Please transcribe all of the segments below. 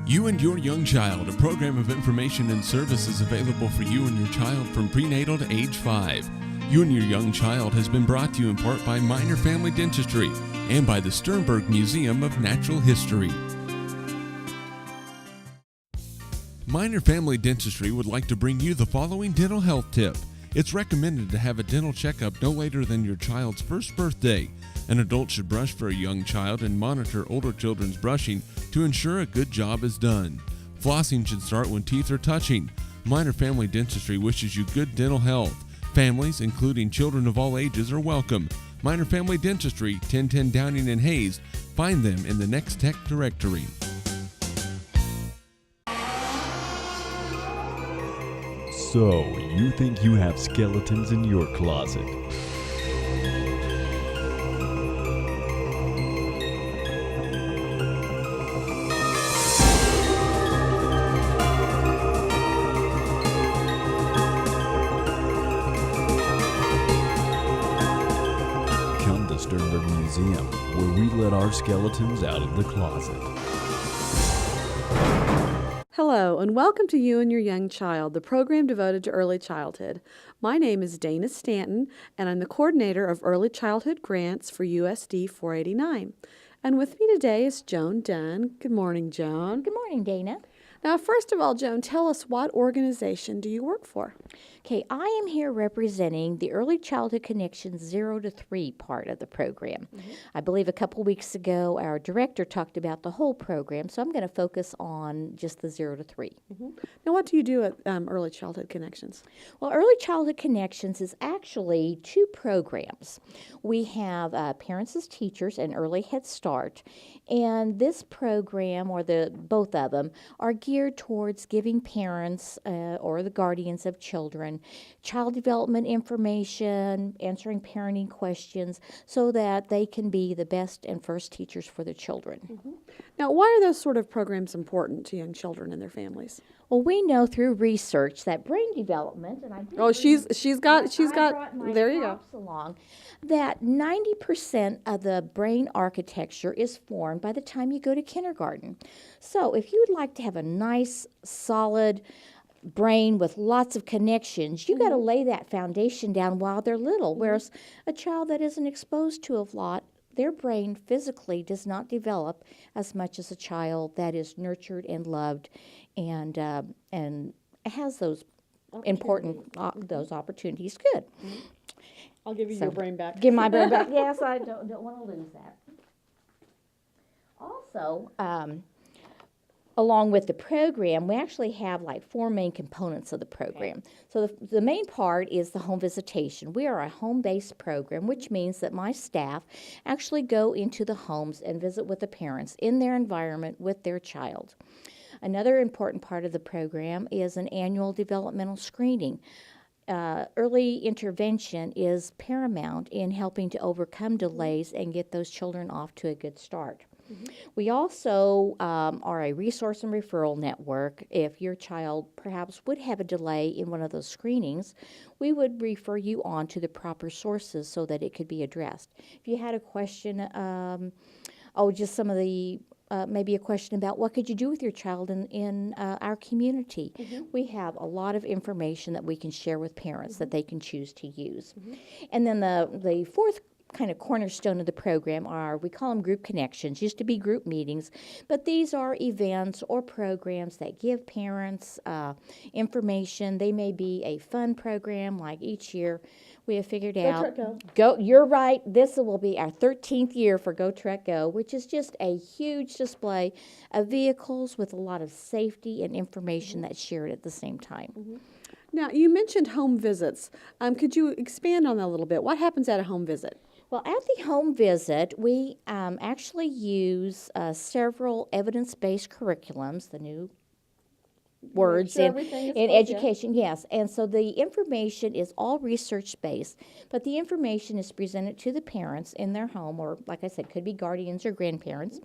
You and Your Young Child, a program of information and services available for you and your child from prenatal to age 5. You and Your Young Child has been brought to you in part by Minor Family Dentistry and by the Sternberg Museum of Natural History. Minor Family Dentistry would like to bring you the following dental health tip. It's recommended to have a dental checkup no later than your child's first birthday. An adult should brush for a young child and monitor older children's brushing to ensure a good job is done. Flossing should start when teeth are touching. Minor Family Dentistry wishes you good dental health. Families, including children of all ages, are welcome. Minor Family Dentistry, 1010 Downing and Hayes. Find them in the Next Tech directory. So, you think you have skeletons in your closet? Come to Sternberg Museum, where we let our skeletons out of the closet. Hello, and welcome to You and Your Young Child, the program devoted to early childhood. My name is Dana Stanton, and I'm the coordinator of early childhood grants for USD 489. And with me today is Joan Dunn. Good morning, Joan. Good morning, Dana. Now, first of all, Joan, tell us, what organization do you work for? Okay, I am here representing the Early Childhood Connection 0 to 3 part of the program. I believe a couple weeks ago our director talked about the whole program, so I'm going to focus on just the 0 to 3. Now, what do you do at Early Childhood Connections? Well, Early Childhood Connections is actually 2 programs. We have Parents as Teachers and Early Head Start, and this program, or both of them, are geared towards giving parents or the guardians of children child development information, answering parenting questions, so that they can be the best and first teachers for their children. Now, why are those sort of programs important to young children and their families? Well, we know through research that brain development, and I did there you go. Along, that 90% of the brain architecture is formed by the time you go to kindergarten. So if you would like to have a nice, solid brain with lots of connections, you got to lay that foundation down while they're little. Whereas a child that isn't exposed to a lot, their brain physically does not develop as much as a child that is nurtured and loved and has those important those opportunities. Good. I'll give you your brain back. Give my brain back. Yes, I don't want to lose that. Also, along with the program, we actually have like 4 main components of the program. Okay. So the main part is the home visitation. We are a home-based program, which means that my staff actually go into the homes and visit with the parents in their environment with their child. Another important part of the program is an annual developmental screening. Early intervention is paramount in helping to overcome delays and get those children off to a good start. We also are a resource and referral network. If your child perhaps would have a delay in one of those screenings, we would refer you on to the proper sources so that it could be addressed. If you had a question, just some of the maybe a question about what could you do with your child in our community. We have a lot of information that we can share with parents that they can choose to use. And then the fourth kind of cornerstone of the program we call them group connections. Used to be group meetings, but these are events or programs that give parents information. They may be a fun program, like each year we have figured out. Go! You're right. This will be our 13th year for Go Truck Go, which is just a huge display of vehicles with a lot of safety and information that's shared at the same time. Now, you mentioned home visits. Could you expand on that a little bit? What happens at a home visit? Well, at the home visit, we actually use several evidence-based curriculums, the new words in education, yes. And so the information is all research-based, but the information is presented to the parents in their home, or like I said, could be guardians or grandparents,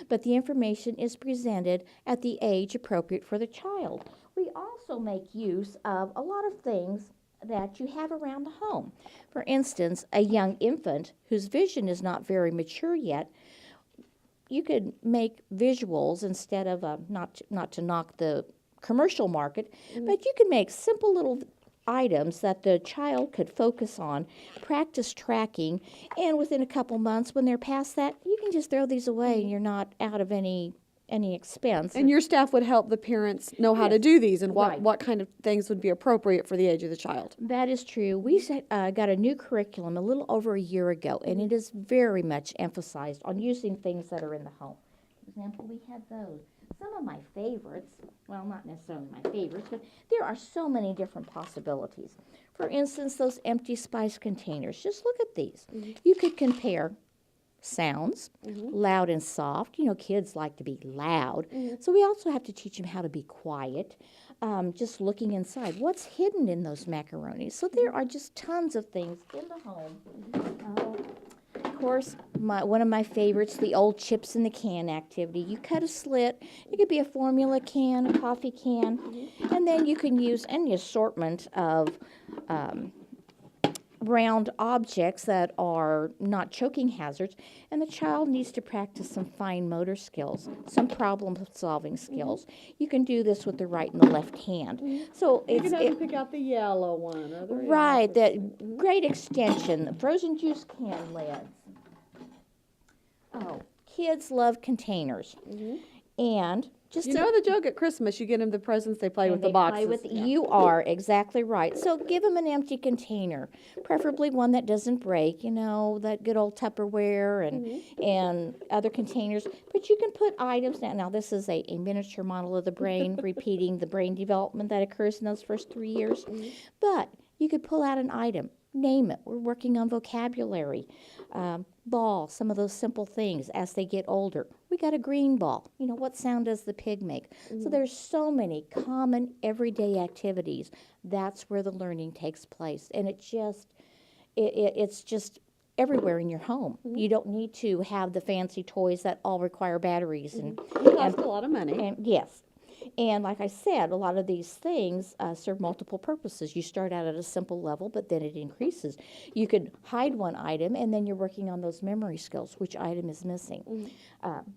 but the information is presented at the age appropriate for the child. We also make use of a lot of things that you have around the home. For instance, a young infant whose vision is not very mature yet make visuals instead of not to knock the commercial market, but you can make simple little items that the child could focus on, practice tracking, and within a couple months, when they're past that, you can just throw these away and you're not out of any expense. And your staff would help the parents know how to Yes. do these and Right. what kind of things would be appropriate for the age of the child. That is true. We got a new curriculum a little over a year ago, and it is very much emphasized on using things that are in the home. For example, we had those. Some of my favorites, well, not necessarily my favorites, but there are so many different possibilities. For instance, those empty spice containers. Just look at these. You could compare sounds, loud and soft. You know, kids like to be loud. So we also have to teach them how to be quiet. Just looking inside. What's hidden in those macaronis? So there are just tons of things in the home. Of course, one of my favorites, the old chips in the can activity. You cut a slit. It could be a formula can, a coffee can, and then you can use any assortment of round objects that are not choking hazards, and the child needs to practice some fine motor skills, some problem-solving skills. You can do this with the right and the left hand. So You it's can have them pick out the yellow one. Or the right. That great extension. The frozen juice can lids. Oh, kids love containers, and just You know the joke at Christmas, you get them the presents, they play with the boxes. You are exactly right. So give them an empty container, preferably one that doesn't break. You know, that good old Tupperware and other containers. But you can put items down. Now this is a miniature model of the brain, repeating the brain development that occurs in those first 3 years. But you could pull out an item, name it. We're working on vocabulary. Ball, some of those simple things as they get older. We got a green ball. You know, what sound does the pig make? So there's so many common everyday activities. That's where the learning takes place. And it's just everywhere in your home. You don't need to have the fancy toys that all require batteries. It costs a lot of money. And yes. And like I said, a lot of these things serve multiple purposes. You start out at a simple level, but then it increases. You could hide one item, and then you're working on those memory skills. Which item is missing?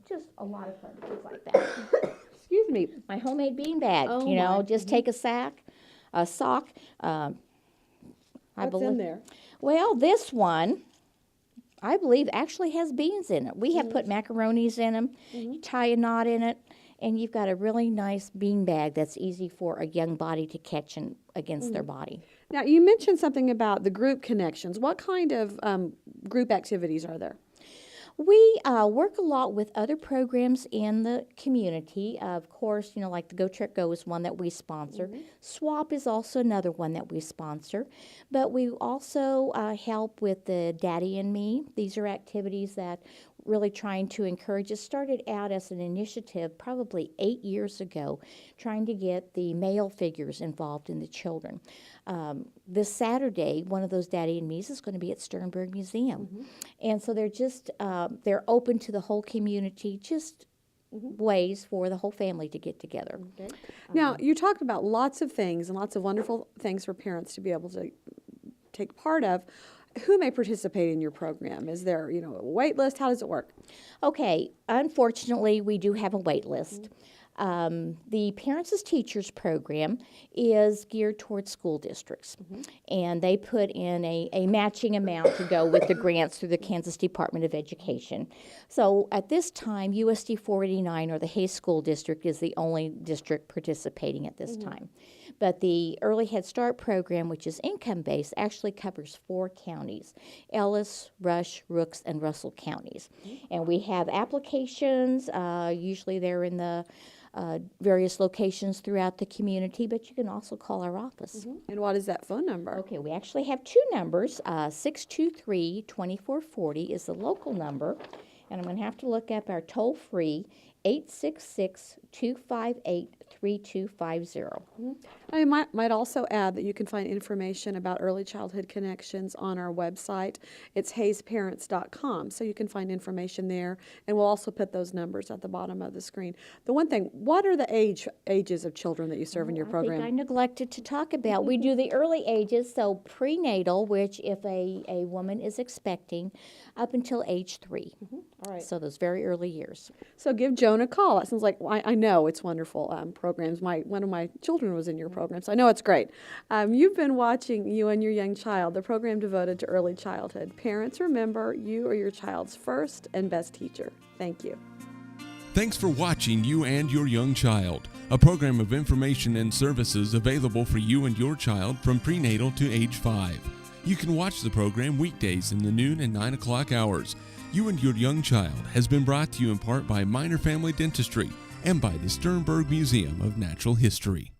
Just a lot of fun things like that. Excuse me. My homemade bean bag, Oh, my. just take a sock. What's in there? Well, this one, I believe, actually has beans in it. We have put macaronis in them. You tie a knot in it, and you've got a really nice bean bag that's easy for a young body to catch against their body. Now, you mentioned something about the group connections. What kind of group activities are there? We work a lot with other programs in the community. Of course, like the Go Trek Go is one that we sponsor. SWAP is also another one that we sponsor. But we also help with the Daddy and Me. These are activities that really trying to encourage. It started out as an initiative probably 8 years ago, trying to get the male figures involved in the children. This Saturday, one of those Daddy and Me's is going to be at Sternberg Museum. And so they're just, they're open to the whole community, just ways for the whole family to get together. Okay. Now, you talked about lots of things and lots of wonderful things for parents to be able to take part of. Who may participate in your program? Is there, a wait list? How does it work? Okay, unfortunately, we do have a wait list. The Parents as Teachers program is geared towards school districts, and they put in a matching amount to go with the grants through the Kansas Department of Education. So at this time, USD 489, or the Hayes School District, is the only district participating at this time. But the Early Head Start program, which is income-based, actually covers 4 counties: Ellis, Rush, Rooks, and Russell counties. And we have applications. Usually they're in the various locations throughout the community, but you can also call our office. And what is that phone number? Okay, we actually have 2 numbers. 623-2440 is the local number, and I'm going to have to look up our toll-free, 866-258-3250. I might also add that you can find information about Early Childhood Connections on our website. It's hayesparents.com, so you can find information there, and we'll also put those numbers at the bottom of the screen. The one thing, what are the ages of children that you serve in your program? I think I neglected to talk about. We do the early ages, so prenatal, which if a woman is expecting, up until age 3. All right. So those very early years. So give Joan a call. That sounds like, I know it's wonderful programs. One of my children was in your program, so I know it's great. You've been watching You and Your Young Child, the program devoted to early childhood. Parents, remember, you are your child's first and best teacher. Thank you. Thanks for watching You and Your Young Child, a program of information and services available for you and your child from prenatal to age 5. You can watch the program weekdays in the noon and 9 o'clock hours. You and Your Young Child has been brought to you in part by Minor Family Dentistry and by the Sternberg Museum of Natural History.